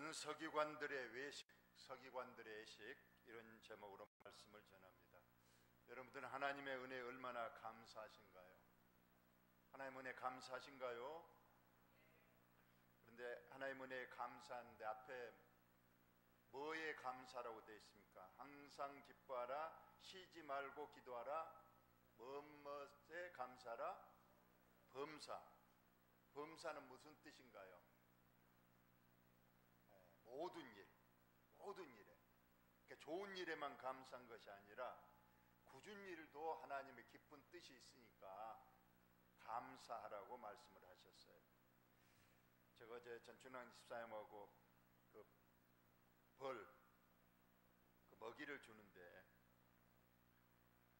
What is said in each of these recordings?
오늘은 서기관들의 외식, 서기관들의 외식 이런 제목으로 말씀을 전합니다. 여러분들은 하나님의 은혜에 얼마나 감사하신가요? 하나님의 은혜에 감사하신가요? 그런데 하나님의 은혜에 감사하는데 앞에 뭐에 감사라고 되어 있습니까? 항상 기뻐하라, 쉬지 말고 기도하라, 무엇에 감사하라? 범사. 범사는 무슨 뜻인가요? 모든 일, 모든 일에, 그러니까 좋은 일에만 감사한 것이 아니라 굳은 일도 하나님의 기쁜 뜻이 있으니까 감사하라고 말씀을 하셨어요. 제가 어제 전춘왕 집사님하고 그 먹이를 주는데,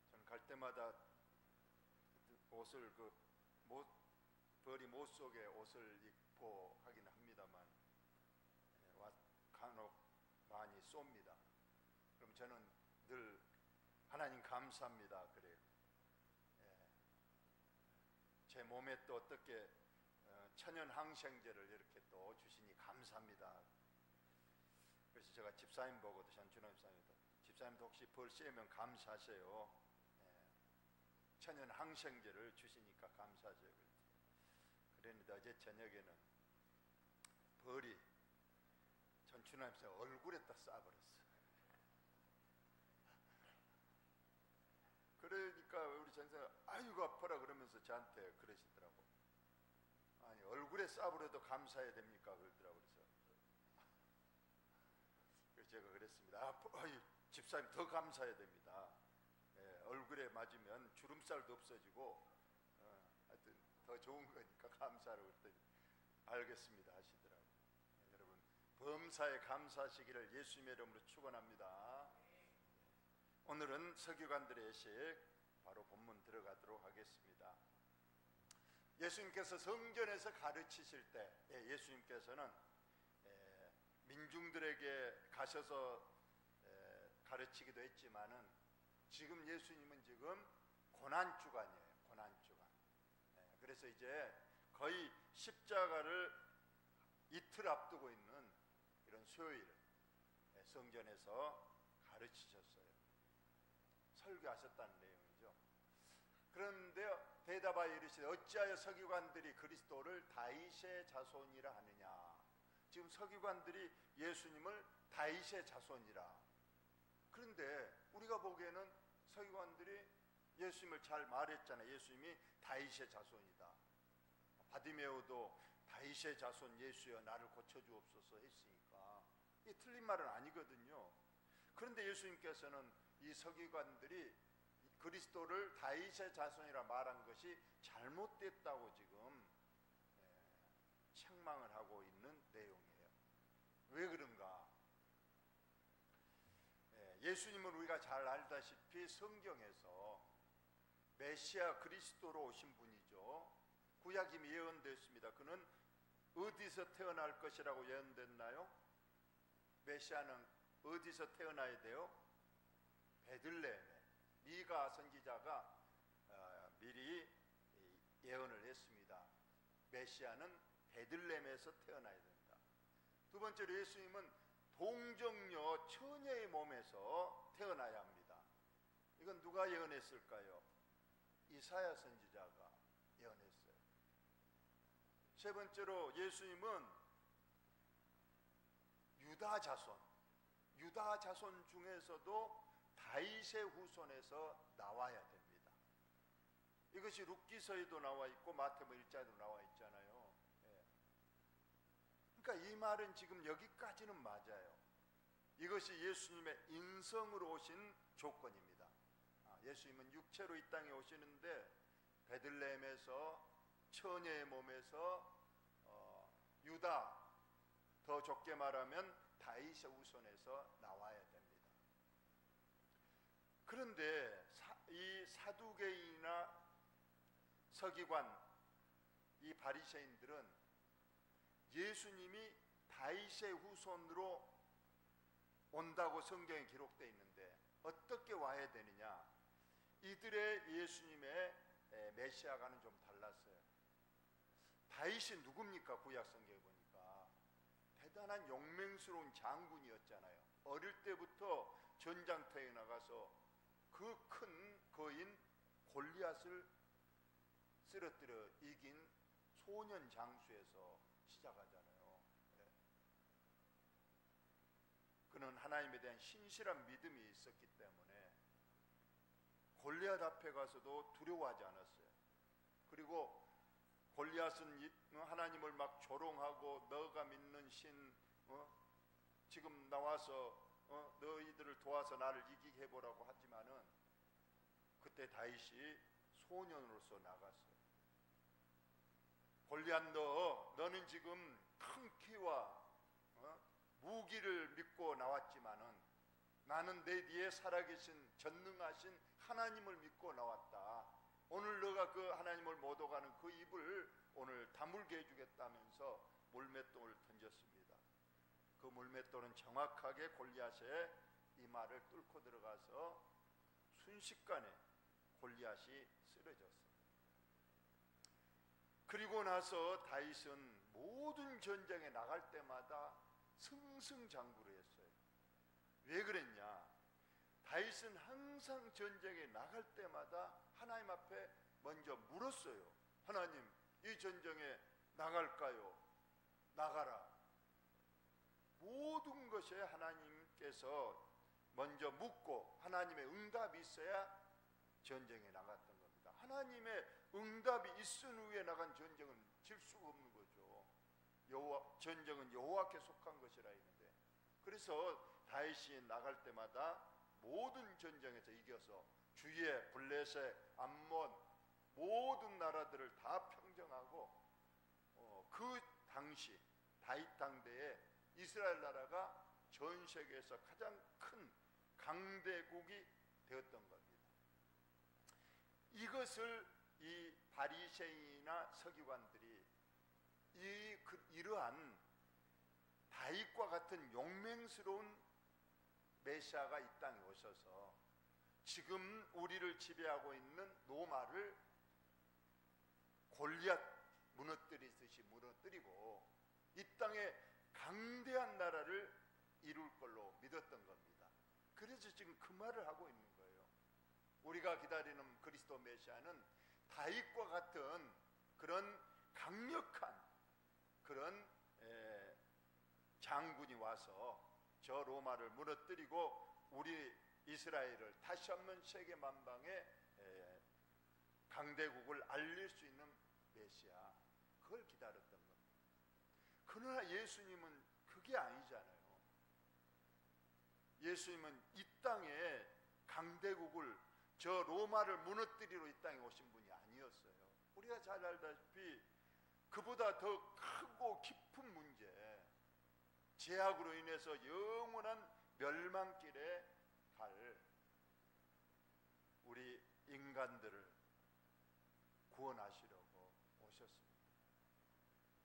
저는 갈 때마다 옷을 벌이 못 속에 옷을 입고 하긴 합니다만 간혹 많이 쏩니다. 그럼 저는 늘 하나님 감사합니다 그래요. 제 몸에 또 어떻게 천연 항생제를 이렇게 또 주시니 감사합니다. 그래서 제가 집사님 보고도, 전준호 집사님도 혹시 벌 쐬면 감사하세요. 천연 항생제를 주시니까 감사하세요. 그랬는데 어제 저녁에는 벌이 전춘환 집사 얼굴에다 쏴버렸어. 그러니까 우리 전사가 아이고 아파라 그러면서 저한테 그러시더라고. 아니 얼굴에 쏴버려도 감사해야 됩니까? 그러더라고. 그래서 제가 그랬습니다. 집사님 더 감사해야 됩니다. 얼굴에 맞으면 주름살도 없어지고 하여튼 더 좋은 거니까 감사하라고 그랬더니 알겠습니다 하시더라고. 여러분 범사에 감사하시기를 예수님의 이름으로 축원합니다. 오늘은 서기관들의 예식, 바로 본문 들어가도록 하겠습니다. 예수님께서 성전에서 가르치실 때 예수님께서는 민중들에게 가셔서 가르치기도 했지만은 지금 예수님은 지금 고난주간이에요. 고난주간. 그래서 이제 거의 십자가를 이틀 앞두고 있는 이런 수요일 성전에서 가르치셨어요. 설교하셨다는 내용이죠. 그런데 대답하여 이르시되 어찌하여 서기관들이 그리스도를 다윗의 자손이라 하느냐. 지금 서기관들이 예수님을 다윗의 자손이라. 그런데 우리가 보기에는 서기관들이 예수님을 잘 말했잖아요. 예수님이 다윗의 자손이다. 바디메오도 다윗의 자손 예수여 나를 고쳐주옵소서 했으니까 이게 틀린 말은 아니거든요. 그런데 예수님께서는 이 서기관들이 그리스도를 다윗의 자손이라 말한 것이 잘못됐다고 지금 책망을 하고 있는 내용이에요. 왜 그런가? 예수님은 우리가 잘 알다시피 성경에서 메시아 그리스도로 오신 분이죠. 구약 이미 예언됐습니다. 그는 어디서 태어날 것이라고 예언됐나요? 메시아는 어디서 태어나야 돼요? 베들레헴에. 미가 선지자가 미리 예언을 했습니다. 메시아는 베들레헴에서 태어나야 된다. 두 번째로 예수님은 동정녀 처녀의 몸에서 태어나야 합니다. 이건 누가 예언했을까요? 이사야 선지자가 예언했어요. 세 번째로 예수님은 유다 자손 중에서도 다윗의 후손에서 나와야 됩니다. 이것이 룻기서에도 나와 있고 마태복음 1장에도 나와 있잖아요. 그러니까 이 말은 지금 여기까지는 맞아요. 이것이 예수님의 인성으로 오신 조건입니다. 예수님은 육체로 이 땅에 오시는데 베들레헴에서 처녀의 몸에서 유다, 더 좁게 말하면 다윗의 후손에서 나와야 됩니다. 그런데 이 사두개인이나 서기관, 이 바리새인들은 예수님이 다윗의 후손으로 온다고 성경에 기록되어 있는데 어떻게 와야 되느냐? 이들의 예수님의 메시아가는 좀 달랐어요. 다윗이 누굽니까? 구약 성경에 보니까 대단한 용맹스러운 장군이었잖아요. 어릴 때부터 전장터에 나가서 그 큰 거인 골리앗을 쓰러뜨려 이긴 소년 장수에서 시작하잖아요. 네. 그는 하나님에 대한 신실한 믿음이 있었기 때문에 골리앗 앞에 가서도 두려워하지 않았어요. 그리고 골리앗은 하나님을 막 조롱하고 너가 믿는 신 지금 나와서 너희들을 도와서 나를 이기게 해보라고 하지만은 그때 다윗이 소년으로서 나갔어요. 골리앗 너는 지금 큰 키와 무기를 믿고 나왔지만은 나는 내 뒤에 살아계신 전능하신 하나님을 믿고 나왔다. 오늘 너가 그 하나님을 못 오가는 그 입을 오늘 다물게 해주겠다면서 물맷돌을 던졌습니다. 그 물맷돌은 정확하게 골리앗의 이마를 뚫고 들어가서 순식간에 골리앗이 쓰러졌습니다. 그리고 나서 다윗은 모든 전쟁에 나갈 때마다 승승장구를 했어요. 왜 그랬냐? 다윗은 항상 전쟁에 나갈 때마다 하나님 앞에 먼저 물었어요. 하나님, 이 전쟁에 나갈까요? 나가라. 모든 것에 하나님께서 먼저 묻고 하나님의 응답이 있어야 전쟁에 나갔던 겁니다. 하나님의 응답이 있은 후에 나간 전쟁은 질 수가 없는 거죠. 전쟁은 여호와께 속한 것이라 했는데, 그래서 다윗이 나갈 때마다 모든 전쟁에서 이겨서 주위의 블레셋, 암몬 모든 나라들을 다 평정하고 그 당시 다윗 당대에 이스라엘 나라가 전 세계에서 가장 큰 강대국이 되었던 겁니다. 이것을 이 바리새인이나 서기관들이 이러한 다윗과 같은 용맹스러운 메시아가 이 땅에 오셔서 지금 우리를 지배하고 있는 로마를 골리앗 무너뜨리듯이 무너뜨리고 이 땅에 강대한 나라를 이룰 걸로 믿었던 겁니다. 그래서 지금 그 말을 하고 있는 거예요. 우리가 기다리는 그리스도 메시아는 다윗과 같은 그런 강력한 그런 장군이 와서 저 로마를 무너뜨리고 우리 이스라엘을 다시 한번 세계 만방에 강대국을 알릴 수 있는 메시아, 그걸 기다렸던 겁니다. 그러나 예수님은 그게 아니잖아요. 예수님은 이 땅에 강대국을 저 로마를 무너뜨리러 이 땅에 오신 분이 아니었어요. 우리가 잘 알다시피 그보다 더 크고 깊은 문제, 죄악으로 인해서 영원한 멸망길에 갈 우리 인간들을 구원하시려고 오셨습니다.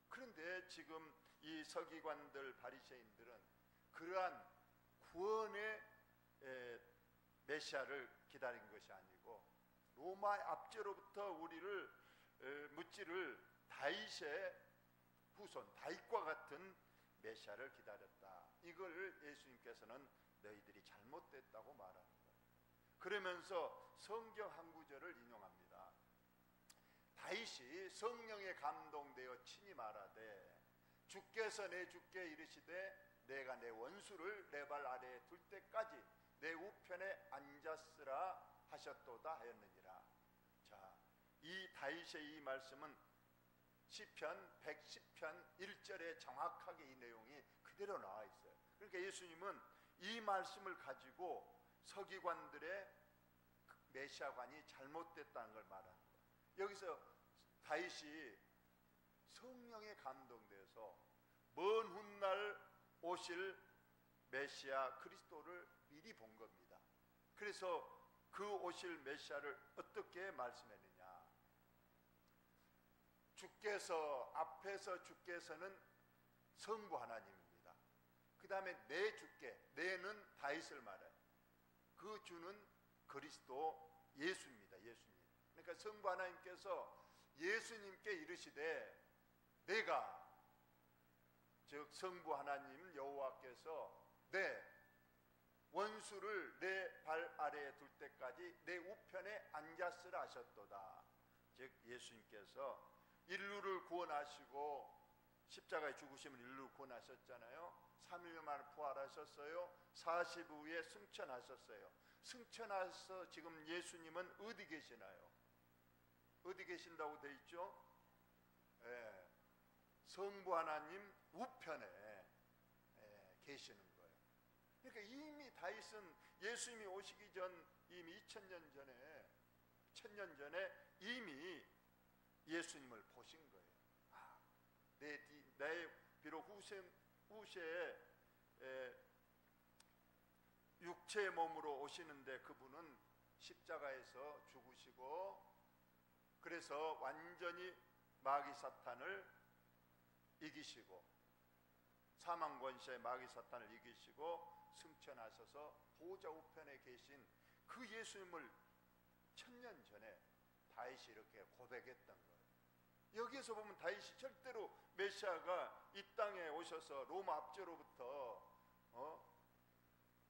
그런데 지금 이 서기관들, 바리새인들은 그러한 구원의 메시아를 기다린 것이 아니고 로마의 압제로부터 우리를 무찌를 다윗의 후손, 다윗과 같은 메시아를 기다렸다. 이걸 예수님께서는 너희들이 잘못됐다고 말하는 거예요. 그러면서 성경 한 구절을 인용합니다. 다윗이 성령에 감동되어 친히 말하되 주께서 내 주께 이르시되 내가 내 원수를 내 발 아래에 둘 때까지 내 우편에 앉았으라 하셨도다 하였느니라. 자, 이 다윗의 이 말씀은 시편 110편 1절에 정확하게 이 내용이 그대로 나와 있어요. 그러니까 예수님은 이 말씀을 가지고 서기관들의 메시아관이 잘못됐다는 걸 말하는 거예요. 여기서 다윗이 성령에 감동돼서 먼 훗날 오실 메시아 그리스도를 미리 본 겁니다. 그래서 그 오실 메시아를 어떻게 말씀했느냐? 주께서, 앞에서 주께서는 성부 하나님입니다. 그 다음에 내 주께, 내는 다윗을 말해요. 그 주는 그리스도 예수입니다. 예수님. 그러니까 성부 하나님께서 예수님께 이르시되 내가 즉 성부 하나님 여호와께서 내 원수를 내 발 아래에 둘 때까지 내 우편에 앉았으라 하셨도다. 즉 예수님께서 인류를 구원하시고 십자가에 죽으심을 인류를 구원하셨잖아요. 3일 만에 부활하셨어요. 40 후에 승천하셨어요. 승천하셔서 지금 예수님은 어디 계시나요? 어디 계신다고 돼 있죠? 예, 성부 하나님 우편에 계시는 거예요. 그러니까 이미 다윗은 예수님이 오시기 전 이미 2000년 전에 1000년 전에 이미 예수님을 보신 거예요. 내 비록 후세에 육체의 몸으로 오시는데 그분은 십자가에서 죽으시고 그래서 완전히 마귀 사탄을 이기시고 사망 권세의 마귀 사탄을 이기시고 승천하셔서 보좌 우편에 계신 그 예수님을 1000년 전에 다윗이 이렇게 고백했던 거예요. 여기에서 보면 다윗이 절대로 메시아가 이 땅에 오셔서 로마 압제로부터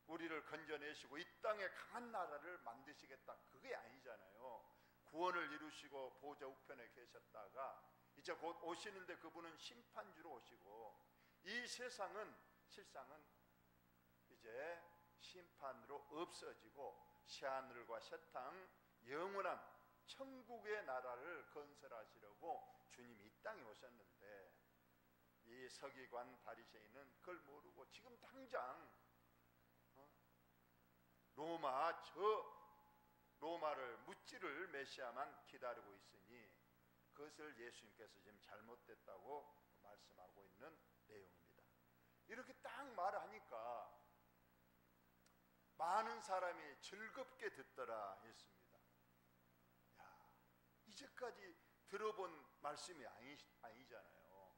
우리를 건져내시고 이 땅에 강한 나라를 만드시겠다 그게 아니잖아요. 구원을 이루시고 보좌 우편에 계셨다가 이제 곧 오시는데 그분은 심판주로 오시고 이 세상은 실상은 이제 심판으로 없어지고 새하늘과 새 땅 영원한 천국의 나라를 건설하시려고 주님이 이 땅에 오셨는데 이 서기관 바리새인은 그걸 모르고 지금 당장 로마를 무찌를 메시아만 기다리고 있으니 그것을 예수님께서 지금 잘못됐다고 말씀하고 있는 내용입니다. 이렇게 딱 말하니까 많은 사람이 즐겁게 듣더라 했습니다. 야, 이제까지 들어본 말씀이 아니잖아요.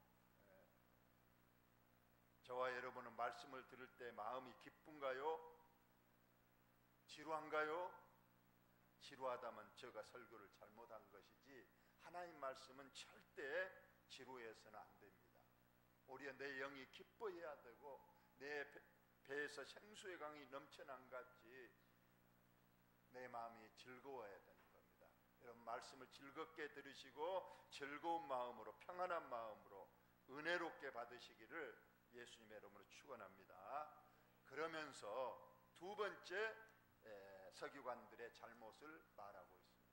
저와 여러분은 말씀을 들을 때 마음이 기쁜가요? 지루한가요? 지루하다면 제가 설교를 잘못한 것이지 하나님 말씀은 절대 지루해서는 안 됩니다. 오히려 내 영이 기뻐해야 되고 내 배에서 생수의 강이 넘쳐난 같이 내 마음이 즐거워야 되는 겁니다. 여러분 말씀을 즐겁게 들으시고 즐거운 마음으로 평안한 마음으로 은혜롭게 받으시기를 예수님의 이름으로 축원합니다. 그러면서 두 번째 서기관들의 잘못을 말하고 있습니다.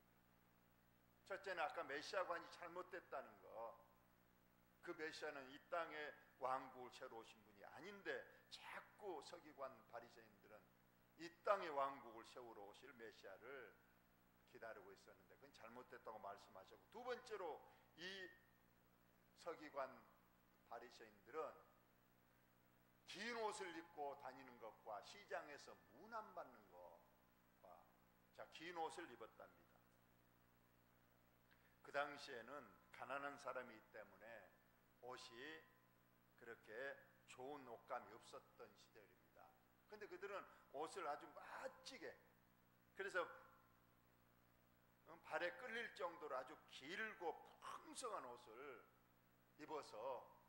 첫째는 아까 메시아관이 잘못됐다는 거. 그 메시아는 이 땅에 왕국을 새로 오신 분이 아닌데 자꾸 서기관 바리새인들은 이 땅의 왕국을 세우러 오실 메시아를 기다리고 있었는데 그건 잘못됐다고 말씀하셨고, 두 번째로 이 서기관 바리새인들은 긴 옷을 입고 다니는 것과 시장에서 문안 받는 것과, 자, 긴 옷을 입었답니다. 그 당시에는 가난한 사람이기 때문에 옷이 그렇게 좋은 옷감이 없었던 시절입니다. 그런데 그들은 옷을 아주 멋지게, 그래서 발에 끌릴 정도로 아주 길고 풍성한 옷을 입어서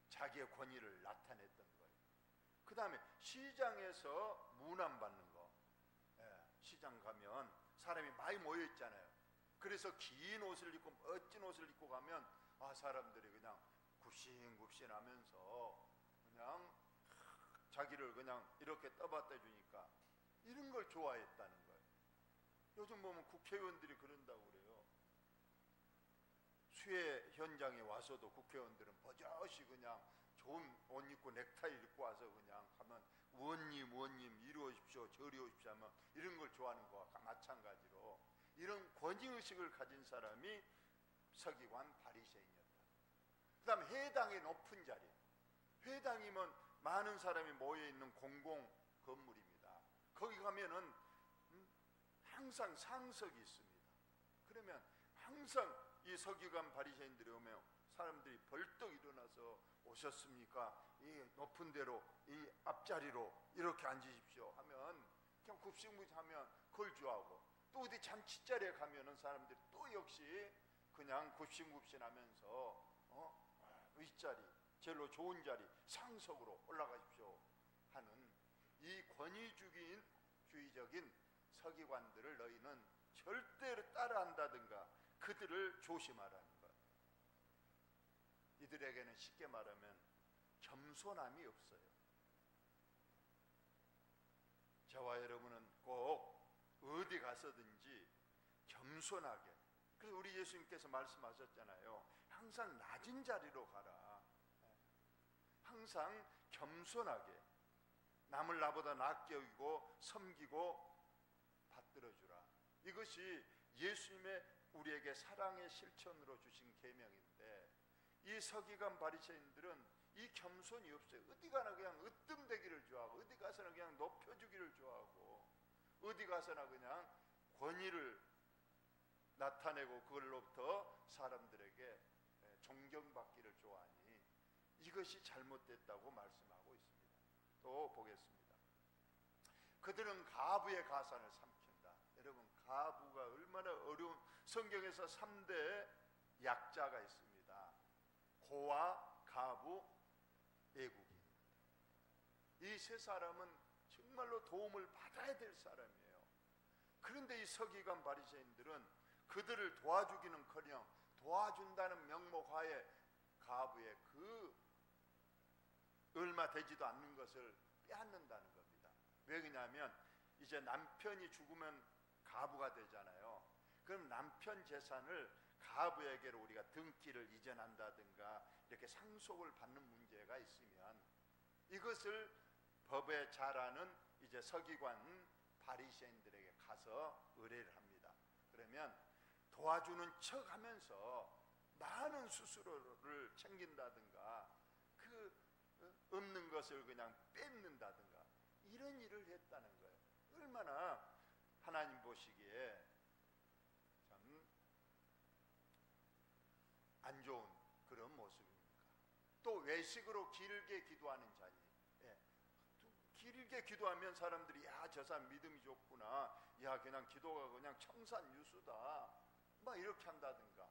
자기의 권위를 나타냈던 거예요. 그 다음에 시장에서 문안 받는 거. 시장 가면 사람이 많이 모여 있잖아요. 그래서 긴 옷을 입고 멋진 옷을 입고 가면 사람들이 그냥 굽신굽신하면서 그냥 자기를 그냥 이렇게 떠받대 주니까 이런 걸 좋아했다는 거예요. 요즘 보면 국회의원들이 그런다고 그래요. 수해 현장에 와서도 국회의원들은 버젓이 그냥 좋은 옷 입고 넥타이 입고 와서 그냥 하면 의원님 이루어십시오 저리오십시오 하면 이런 걸 좋아하는 거와 마찬가지로 이런 권위의식을 가진 사람이 서기관 바리새인이었다. 그 다음에 회당의 높은 자리, 회당이면 많은 사람이 모여있는 공공 건물입니다. 거기 가면은 항상 상석이 있습니다. 그러면 항상 이 서기관 바리새인들이 오면 사람들이 벌떡 일어나서 오셨습니까? 이 높은 데로 이 앞자리로 이렇게 앉으십시오 하면 그냥 굽신굽신하면 그걸 좋아하고, 또 어디 잔치자리에 가면은 사람들이 또 역시 그냥 굽신굽신하면서 윗자리 제일로 좋은 자리 상석으로 올라가십시오 하는 이 권위주의적인 서기관들을 너희는 절대로 따라한다든가 그들을 조심하라는 것. 이들에게는 쉽게 말하면 겸손함이 없어요. 저와 여러분은 꼭 어디 가서든지 겸손하게, 그래서 우리 예수님께서 말씀하셨잖아요. 항상 낮은 자리로 가라. 항상 겸손하게 남을 나보다 낫게 여기고 섬기고 받들어주라. 이것이 예수님의 우리에게 사랑의 실천으로 주신 계명인데, 이 서기관 바리새인들은 이 겸손이 없어요. 어디 가나 그냥 으뜸되기를 좋아하고, 어디 가서나 그냥 높여주기를 좋아하고, 어디 가서나 그냥 권위를 나타내고 그걸로부터 사람들에게 존경받기를 좋아하니 이것이 잘못됐다고 말씀하고 있습니다. 또 보겠습니다. 그들은 가부의 가산을 삼킨다. 여러분, 가부가 얼마나 어려운, 성경에서 3대 약자가 있습니다. 고아, 가부, 애국인입니다. 이 세 사람은 정말로 도움을 받아야 될 사람이에요. 그런데 이 서기관 바리새인들은 그들을 도와주기는커녕 도와준다는 명목하에 가부의 그 얼마 되지도 않는 것을 빼앗는다는 겁니다. 왜 그러냐면 이제 남편이 죽으면 가부가 되잖아요. 그럼 남편 재산을 가부에게로 우리가 등기를 이전한다든가 이렇게 상속을 받는 문제가 있으면 이것을 법에 잘 아는 이제 서기관 바리새인들에게 가서 의뢰를 합니다. 그러면 도와주는 척 하면서 많은 수수료를 챙긴다든가 그 없는 것을 그냥 뺏는다든가 이런 일을 했다는 거예요. 얼마나 하나님 보시기에 참 안 좋은 그런 모습입니까? 또 외식으로 길게 기도하는 자니, 길게 기도하면 사람들이 야, 저 사람 믿음이 좋구나, 야, 그냥 기도가 그냥 청산유수다, 막 이렇게 한다든가.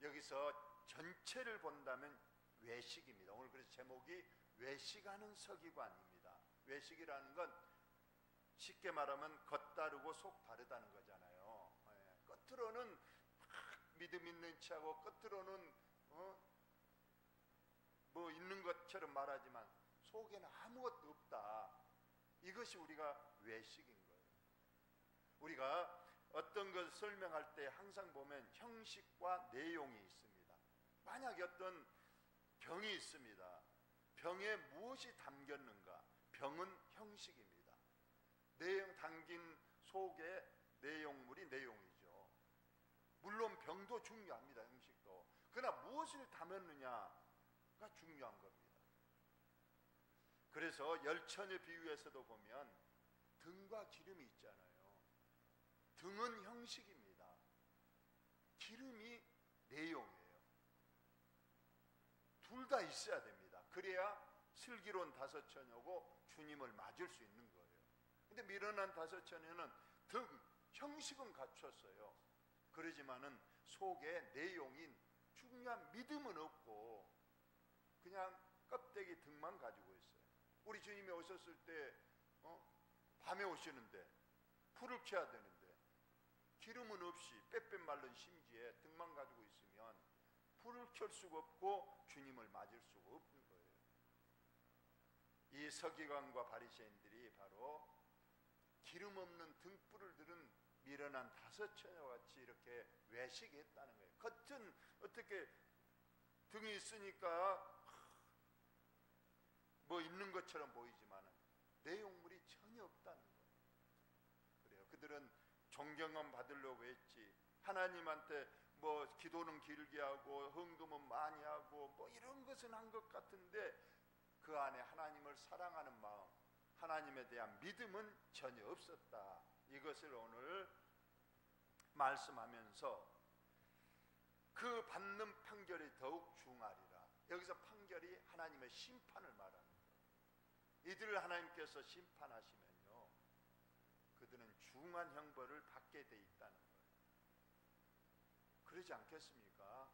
여기서 전체를 본다면 외식입니다. 오늘 그래서 제목이 외식하는 서기관입니다. 외식이라는 건 쉽게 말하면 겉다르고 속 다르다는 거잖아요. 겉으로는 믿음 있는 척하고 겉으로는 뭐 있는 것처럼 말하지만 속에는 아무것도 없다. 이것이 우리가 외식인 거예요. 우리가 어떤 것을 설명할 때 항상 보면 형식과 내용이 있습니다. 만약에 어떤 병이 있습니다. 병에 무엇이 담겼는가? 병은 형식입니다. 내용 담긴 속에 내용물이 내용이죠. 물론 병도 중요합니다. 형식도. 그러나 무엇을 담았느냐가 중요한 겁니다. 그래서 열천의 비유에서도 보면 등과 기름이 있잖아요. 등은 형식입니다. 기름이 내용이에요. 둘 다 있어야 됩니다. 그래야 슬기로운 다섯처녀고 주님을 맞을 수 있는 거예요. 근데 미련한 다섯처녀는 등, 형식은 갖췄어요. 그러지만은 속에 내용인 중요한 믿음은 없고 그냥 껍데기 등만 가지고 있어요. 우리 주님이 오셨을 때 밤에 오시는데 불을 켜야 되는데 기름은 없이 빼빼 마른 심지에 등만 가지고 있으면 불을 켤 수가 없고 주님을 맞을 수가 없는 거예요. 이 서기관과 바리새인들이 바로 기름 없는 등불을 들은 미련한 다섯처녀와 같이 이렇게 외식했다는 거예요. 겉은 어떻게 등이 있으니까 뭐 있는 것처럼 보이지만 내용물이 전혀 없다는 거예요. 그래요. 그들은 존경은 받으려고 했지, 하나님한테 뭐 기도는 길게 하고 헌금은 많이 하고 뭐 이런 것은 한 것 같은데 그 안에 하나님을 사랑하는 마음, 하나님에 대한 믿음은 전혀 없었다. 이것을 오늘 말씀하면서 그 받는 판결이 더욱 중하리라. 여기서 판결이 하나님의 심판을 말하는 거예요. 이들을 하나님께서 심판하시면요, 그들은 중한 형벌을 받게 돼 있다는 거예요. 그러지 않겠습니까?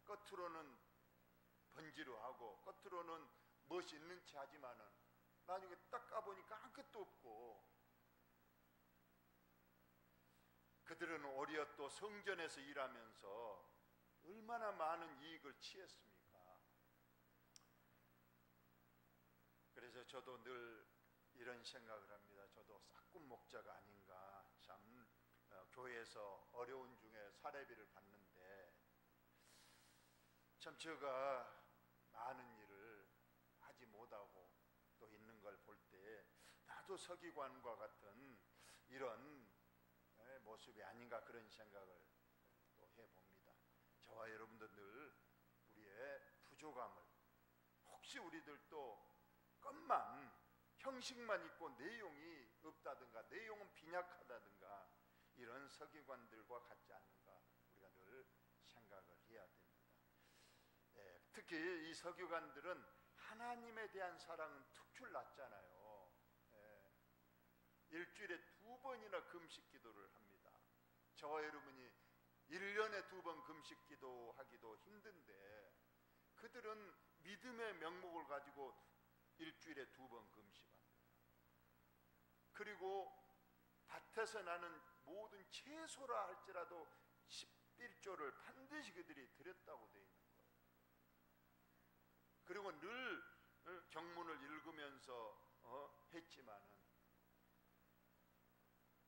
겉으로는 번지르하고 겉으로는 멋이 있는 체 하지만은 나중에 딱 까보니까 아무것도 없고, 그들은 오히려 또 성전에서 일하면서 얼마나 많은 이익을 취했습니까? 그래서 저도 늘 이런 생각을 합니다. 저도 싹군 목자가 아닌가. 참 교회에서 어려운 중에 사례비를 받는데 참 제가 많은 일을 하지 못하고 또 있는 걸 볼 때 나도 서기관과 같은 이런 모습이 아닌가, 그런 생각을 또 해봅니다. 저와 여러분들 늘 우리의 부족함을, 혹시 우리들도 것만 형식만 있고 내용이 없다든가 내용은 빈약하다든가 이런 서기관들과 같지 않는가, 우리가 늘 생각을 해야 됩니다. 특히 이 서기관들은 하나님에 대한 사랑은 특출났잖아요. 일주일에 2번이나 금식 기도를 합니다. 저와 여러분이 1년에 2번 금식 기도하기도 힘든데 그들은 믿음의 명목을 가지고 일주일에 2번 금식합니다. 그리고 밭에서 나는 모든 채소라 할지라도 11조를 반드시 그들이 드렸다고 되어 있는 거예요. 그리고 늘 경문을 읽으면서 했지만은,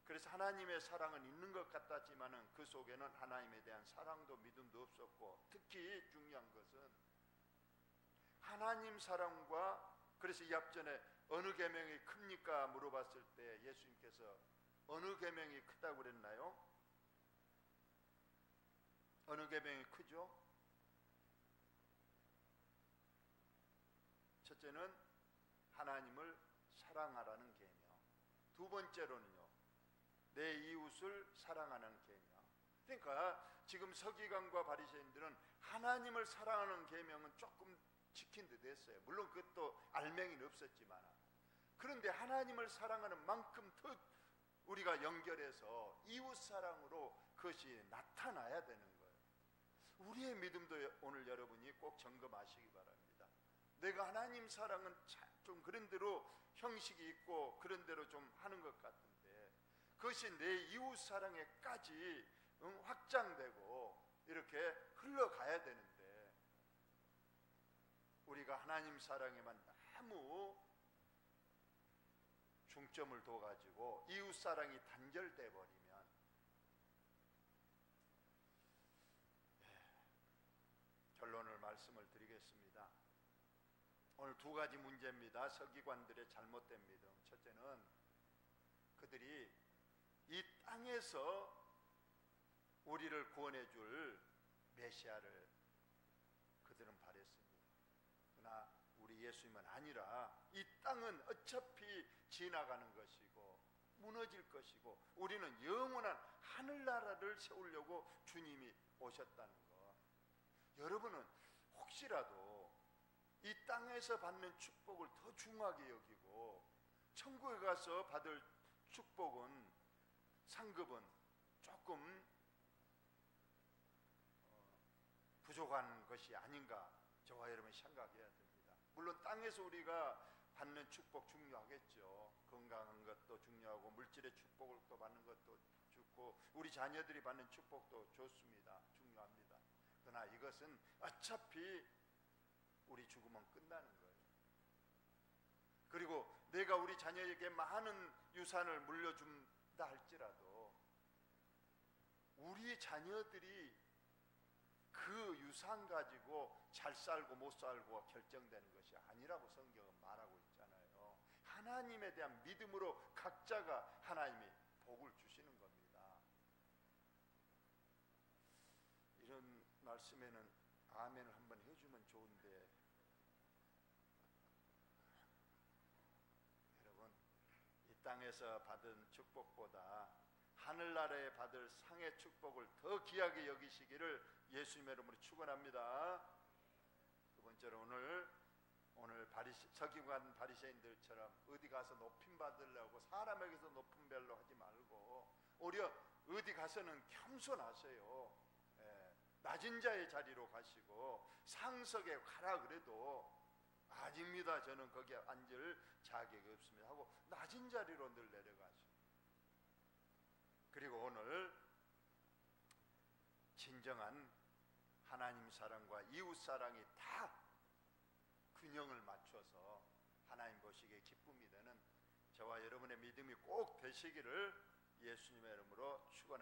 그래서 하나님의 사랑은 있는 것 같았지만은 그 속에는 하나님에 대한 사랑도 믿음도 없었고, 특히 중요한 것은 하나님 사랑과, 그래서 이 앞전에 어느 계명이 큽니까 물어봤을 때 예수님께서 어느 계명이 크다고 그랬나요? 어느 계명이 크죠? 첫째는 하나님을 사랑하라는 계명, 두 번째로는요 내 이웃을 사랑하는 계명. 그러니까 지금 서기관과 바리새인들은 하나님을 사랑하는 계명은 조금 지킨 듯 했어요. 물론 그것도 알맹이는 없었지만, 그런데 하나님을 사랑하는 만큼 더 우리가 연결해서 이웃 사랑으로 그것이 나타나야 되는 거예요. 우리의 믿음도 오늘 여러분이 꼭 점검하시기 바랍니다. 내가 하나님 사랑은 좀 그런 대로 형식이 있고 그런 대로 좀 하는 것 같은데 그것이 내 이웃 사랑에까지 확장되고 이렇게 흘러가야 되는데 우리가 하나님 사랑에만 너무 중점을 둬가지고 이웃 사랑이 단절돼 버리면 결론을 말씀을 드리겠습니다. 오늘 두 가지 문제입니다. 서기관들의 잘못된 믿음. 첫째는 그들이 이 땅에서 우리를 구원해 줄 메시아를 그들은 바랬습니다. 그러나 우리 예수님은 아니라 이 땅은 어차피 지나가는 것이고 무너질 것이고 우리는 영원한 하늘나라를 세우려고 주님이 오셨다는 것. 여러분은 혹시라도 이 땅에서 받는 축복을 더 중하게 여기고 천국에 가서 받을 축복은, 상급은 조금 부족한 것이 아닌가 저와 여러분이 생각해야 됩니다. 물론 땅에서 우리가 받는 축복 중요하겠죠. 건강한 것도 중요하고 물질의 축복을 또 받는 것도 좋고 우리 자녀들이 받는 축복도 좋습니다. 중요합니다. 그러나 이것은 어차피 우리 죽으면 끝나는 거예요. 그리고 내가 우리 자녀에게 많은 유산을 물려준다 할지라도 우리 자녀들이 그 유산 가지고 잘 살고 못 살고 결정되는 것이 아니라고 성경은 말하고 있잖아요. 하나님에 대한 믿음으로 각자가 하나님이 복을 주시는 겁니다. 이런 말씀에는 아멘을 한번 해주면 좋은데 여러분, 이 땅에서 받은 축복보다 하늘나라에 받을 상의 축복을 더 귀하게 여기시기를 예수님의 이름으로 축원합니다. 두 번째로 오늘 서기관 바리새인들처럼 어디 가서 높임 받으려고 사람에게서 높은 별로 하지 말고 오히려 어디 가서는 겸손하세요. 낮은 자의 자리로 가시고 상석에 가라 그래도 아닙니다, 저는 거기에 앉을 자격이 없습니다 하고 낮은 자리로 늘 내려가죠. 그리고 오늘 진정한 하나님 사랑과 이웃 사랑이 다 균형을 맞춰서 하나님 보시기에 기쁨이 되는 저와 여러분의 믿음이 꼭 되시기를 예수님의 이름으로 축원합니다.